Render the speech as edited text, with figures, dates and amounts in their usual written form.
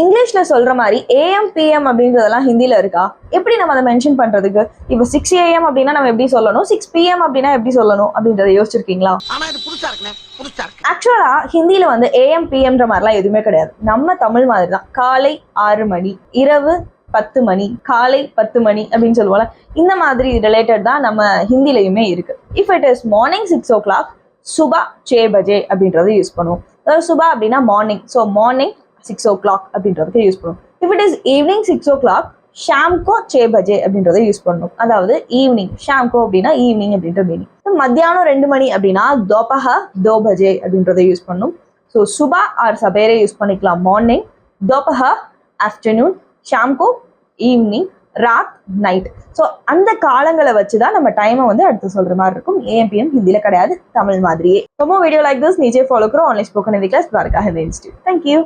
இங்கிலீஷ்ல சொல்ற மாதிரி ஏஎம் பிஎம் அப்படின்றதெல்லாம் ஹிந்தியில இருக்கா? எப்படி நம்ம அதை மென்ஷன் பண்றதுக்கு? இப்போ 6 AM அப்படின்னா நம்ம எப்படி சொல்லணும், 6 PM அப்படின்னா எப்படி சொல்லணும் அப்படின்றத யோசிச்சிருக்கீங்களா? ஆக்சுவலா ஹிந்தியில வந்து ஏஎம் பிஎம்ன்ற மாதிரிலாம் எதுவுமே கிடையாது. நம்ம தமிழ் மாதிரி தான். காலை 6 மணி, இரவு 10 மணி, காலை 10 மணி அப்படின்னு சொல்லுவோம்ல, இந்த மாதிரி ரிலேட்டட் தான் நம்ம ஹிந்திலையுமே இருக்கு. If it is morning 6 o'clock, சுபா 6 பஜே அப்படின்றத யூஸ் பண்ணுவோம். அதாவது சுபா அப்படின்னா மார்னிங், ஸோ மார்னிங் 6 o'clock அப்படின்றதுக்கு யூஸ் பண்ணுவோம். If it is evening 6 o'clock, ஷாம்கோ 6 பஜே அப்படின்றத யூஸ் பண்ணணும். அதாவது ஈவினிங், ஷாம்கோ அப்படின்னா ஈவினிங் அப்படின்ற மீனிங். மத்தியானம் 2 மணி அப்படின்னா தோபஹர் 2 பஜே அப்படின்றத யூஸ் பண்ணணும். ஸோ சுபா ஆர் சபேரே யூஸ் பண்ணிக்கலாம் மார்னிங், தோபஹர் ஆஃப்டர்நூன், ஷாம்கோ ஈவினிங், ராத் நைட். ஸோ அந்த காலங்களை வச்சு தான் நம்ம டைமை வந்து அடுத்து சொல்ற மாதிரி இருக்கும். ஏஎம்பிஎம் ஹிந்தியில கிடையாது, தமிழ் மாதிரியே. ரொம்ப வீடியோ லைக் திஸ் नीचे फॉलो करो online spoken Hindi class Dwarka Hindi institute. Thank you.